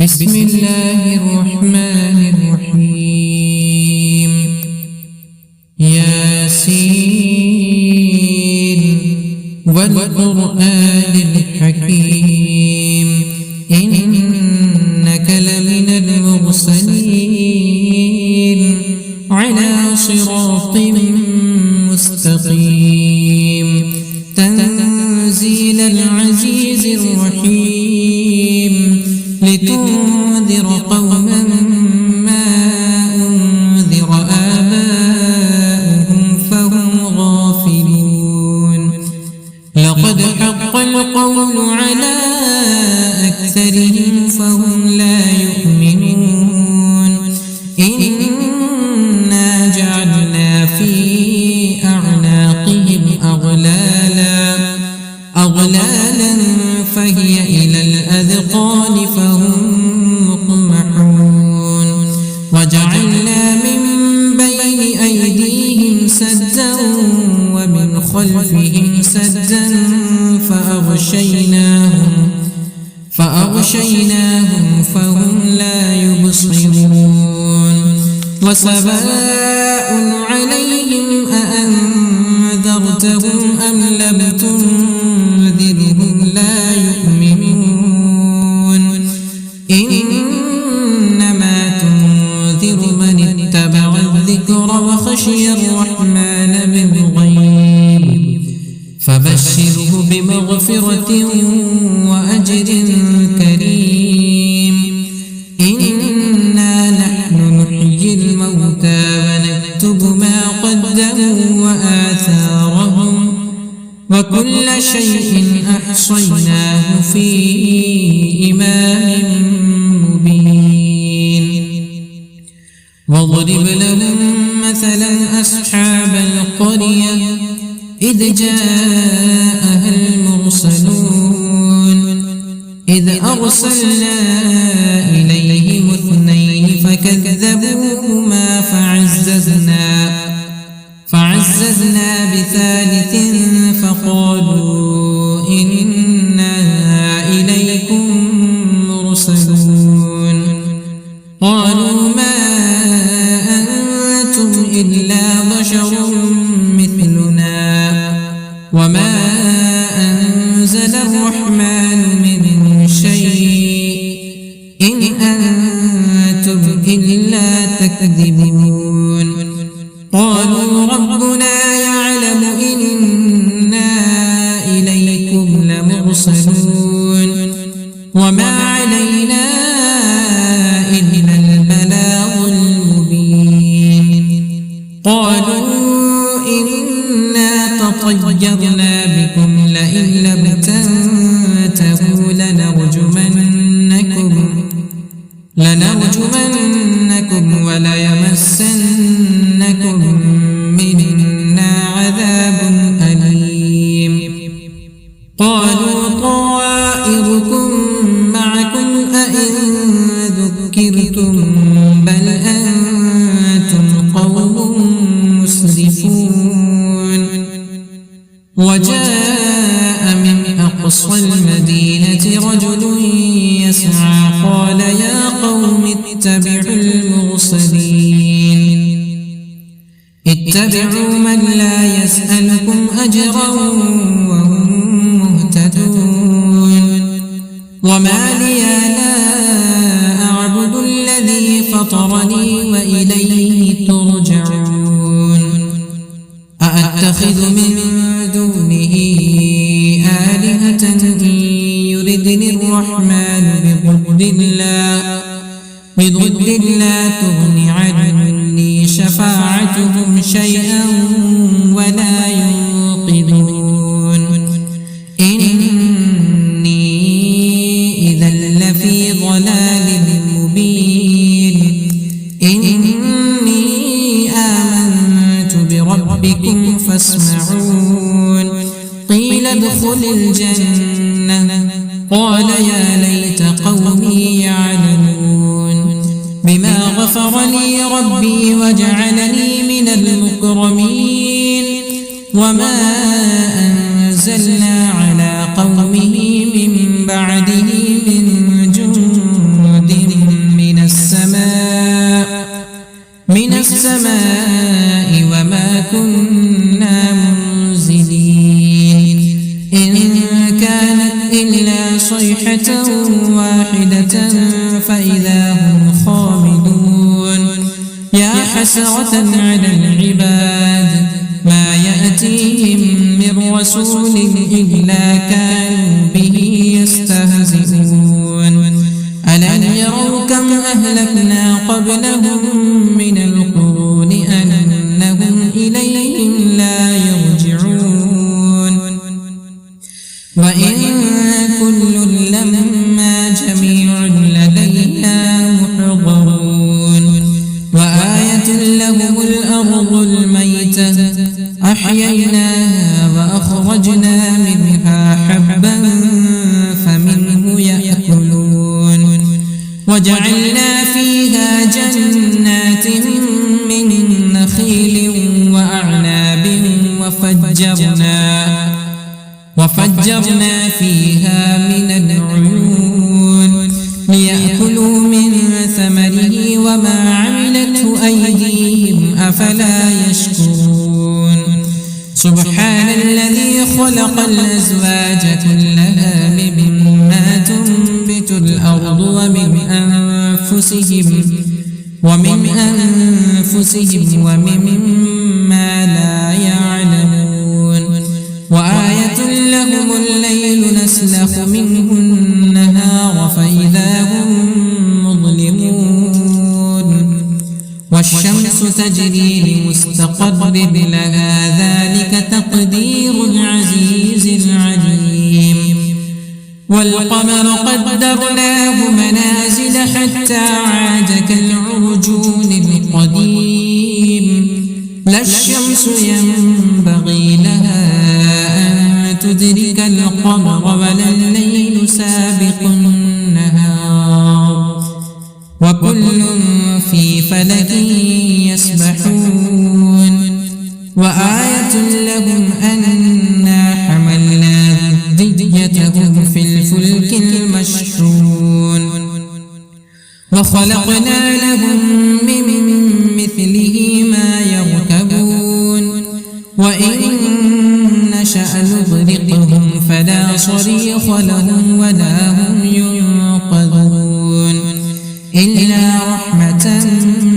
بسم الله الرحمن الرحيم ياسين والقرآن الحكيم إنك لمن المرسلين على صراط مستقيم تنزيل العزيز الرحيم لتنذر قوما ما أنذر آباؤهم فهم غافلون لقد حق القول على أكثرهم فهم لا يؤمنون إنا جعلنا في أعناقهم أغلالا فهي إلى الأذقان فهم مقمحون وجعلنا من بين أيديهم سدا ومن خلفهم سدا فأغشيناهم فهم لا يبصرون وسواء عليهم أأنذرتهم أم لم تنذرهم لا يؤمنون إنما تنذر من اتبع الذكر وخشي الرحمن بالغيب فبشره بمغفرة وأجر كريم إنا نحن نحيي الموتى ونكتب ما قدموا وآثارهم وكل شيء أحصيناه في إمام مبين واضرب لهم مثلا أصحاب القرية إذ جاءها المرسلون إذ أرسلنا إليهم اثنين فكذبوهما فعززنا بثالث فقالوا إنا إليكم مرسلون قالوا ما أنتم إلا بشر مثلنا وما أنزل الرحمن من شيء إن أنتم إلا تكذبون قالوا ربنا يعلم إنا إليكم لمرسلون وما علينا إلا البلاغ المبين قالوا إنا تطيرنا بكم لئن لم تنتهوا لنرجمنكم وليمسنكم منا عذاب أليم قالوا طائركم معكم أئن ذكرتم بل أنتم قوم مسرفون وجاء من أقصى المدينة رجل يسعى قال يا قوم اتبعوا المرسلين اتبعوا من لا يسألكم أجرا وهم مهتدون وما لي لا أعبد الذي فطرني وإليه ترجعون أأتخذ من دونه آلهة إن يردني الرحمن بضد لا تغن عني شفاعتهم شيئا ولا ينقذون إني إذا لفي ضلال مبين إني آمنت بربكم فاسمعون قيل ادخل الجنة قال يا ليت قومي يعلمون بما غفر لي ربي وجعلني من المكرمين وما أنزلنا على قومه من بعده من جند واحدة فإذا هم خامدون يا حسرة على العباد ما يأتيهم من رسول إلا كانوا به يستهزئون ألم يروا كم أهلكنا قبلهم من القرون أنهم إليهم لا يرجعون وإن كل لما جميع لدينا محضرون وآية لهم الأرض الميتة أحييناها وأخرجنا منها حبا فمنه يأكلون وجعلنا فيها جنات من نخيل وأعناب وفجرنا فيها من العيون ليأكلوا من ثمره وما عملته أيديهم أفلا يشكرون سبحان الذي خلق الأزواج كلها مما تنبت الأرض ومن أنفسهم ومما لا يعلمون وآية لهم الليل نسلخ منه النهار فإذا هم مظلمون والشمس تجري لمستقر لها ذلك تقدير العزيز العليم والقمر قدرناه منازل حتى عاد كالعرجون القديم لا الشمس ينبغي لها أن تدرك القمر ولا الليل سابق النهار وكل في فلك يسبحون وآية لهم أنا حملنا ذريتهم في الفلك المشحون وخلقنا لهم من مثله ما يركبون وإن نشأ نغرقهم فلا صريخ لهم ولا هم ينقذون إلا رحمة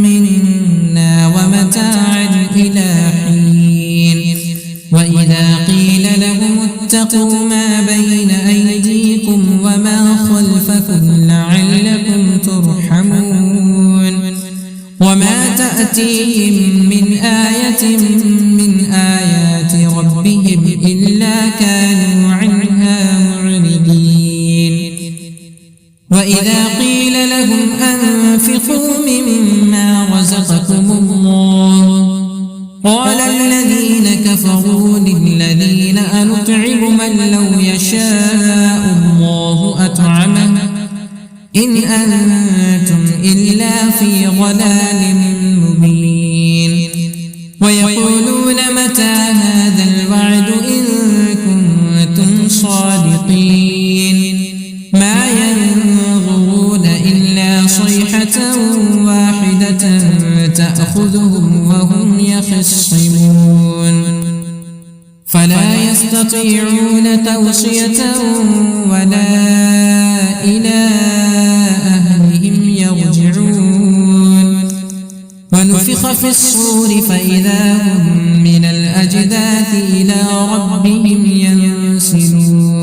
منا ومتاعا إلى حين وإذا قيل لهم اتقوا ما بين أيديكم وما خلفكم لعلكم ترحمون وما تأتيهم من آية من آيات ربهم إلا كانوا عنها معرضين وإذا قيل لهم أنفقوا مما رزقكم الله قال الذين كفروا للذين أنطعم من لو يشاء الله أطعمه إن أنتم إلا في ضلال مبين ويقولون متى هذا الوعد إن كنتم صادقين ما ينظرون إلا صيحة واحدة تأخذهم وهم يخصمون فلا يستطيعون توصية ولا إلى أهلهم يرجعون ونفخ في الصور فإذا هم من الأجداث إلى ربهم ينسلون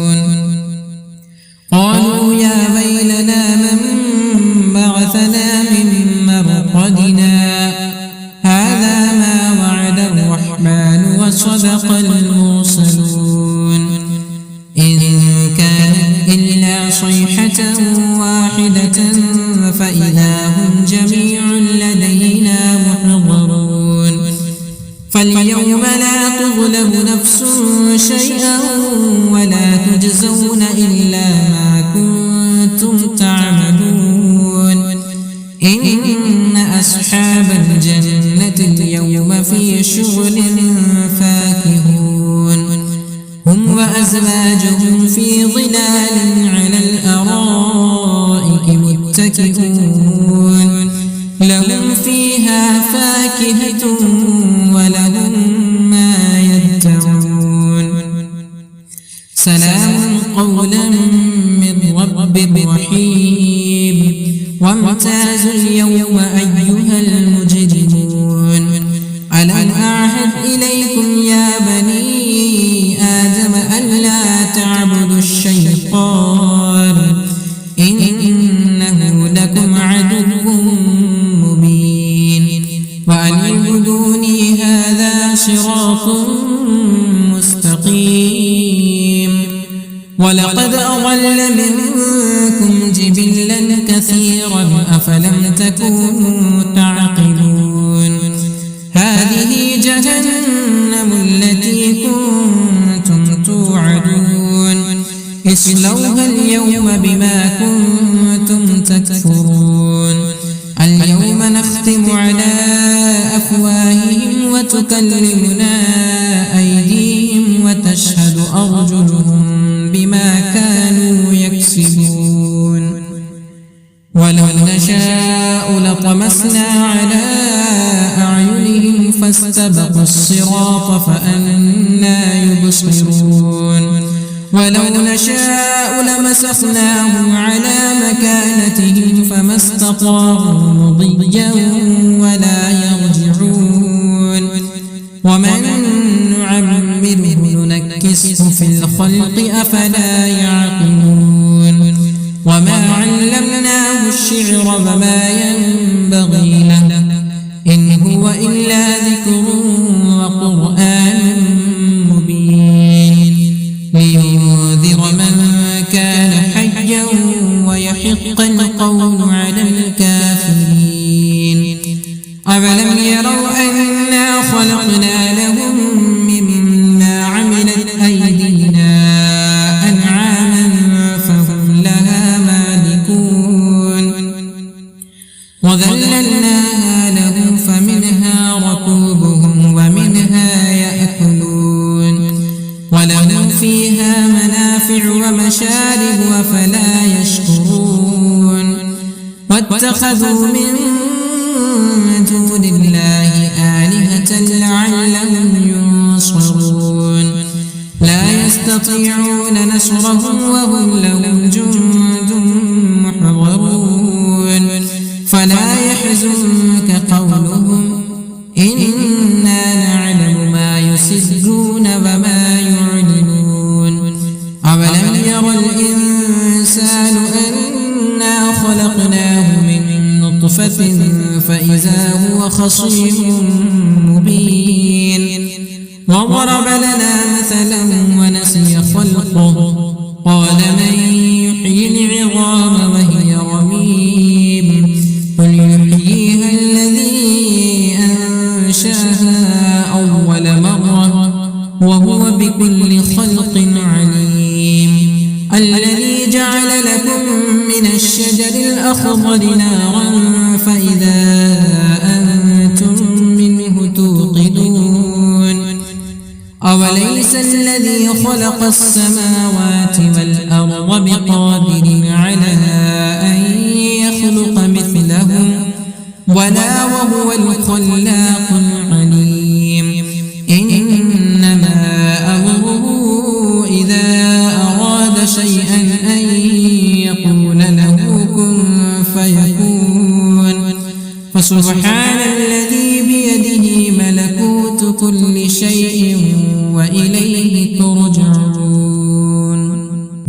قالوا يا ويلنا من بعثنا من مرقدنا هذا ما وعد الرحمن وصدق المرسلون إن كانت إلا صيحة واحدة فإذا هم جميع لدينا محضرون فاليوم لا تظلم نفس شيئا ولا تجزون إلا ما كنتم تعملون إن أصحاب الجنة اليوم في شغل فاكهون هم وأزواجهم في ظلال على الأرائك متكئون لهم فيها فاكهة ولهم ما يدعون سلام قولا من رب رحيم وامتازوا اليوم أيها المجرمون ألم أعهد إليكم يا بني آدم ألا تعبدوا الشيطان إنه لكم عدو مبين وأن اعبدوني هذا صراط مستقيم ولقد أضل منكم جبلا كثيرا أفلم تكونوا تعقلون هذه جهنم التي كنتم توعدون اصلوها اليوم بما كنتم تكفرون اليوم نختم على أفواههم وتكلمنا أيديهم وتشهد أرجلهم بما كانوا يكسبون ولو نشاء لطمسنا على أعينهم فاستبقوا الصراط فأنى يبصرون ولو نشاء لمسخناهم على مكانتهم فما استطاعوا مضيا ولا يرجعون ومن نعمره ننكسه في الخلق أفلا يعقلون وما علمناه الشعر وما ينبغي له إن هو إلا ذكر وقرآن مبين لينذر من كان حيا ويحق القول على الكافرين أفلم يروا أنا خلقنا لهم مما عملت أيدينا أنعاما فهم لها مالكون وذللناها لهم فمنها ركوبهم ومنها يأكلون ولهم فيها منافع ومشارب أفلا يشكرون واتخذوا من دون الله آلهة لعلهم ينصرون لا يستطيعون نصرهم وهم لهم جند محضرون فلا يحزنك قولهم إنا نعلم ما يسرون وما يعلنون أولم ير الإنسان أنا خلقناه من نطفة فإذا هو خصيم مبين وضرب لنا مثلا ونسي خلقه قال من يحيي العظام وهي رميم قل يحييها الذي أنشاها أول مرة وهو بكل خلق عليم الذي جعل لكم من الشجر الأخضر نارا فإذا أنتم منه توقدون أوليس الذي خلق السماوات والأرض بقادر على أن يخلق مثلهم ولا وهو الخلاق العليم إنما أمره إذا أراد شيئا أن يقول له كن فيكون فسبحان الذي بيده ملكوت كل شيء وإليه ترجعون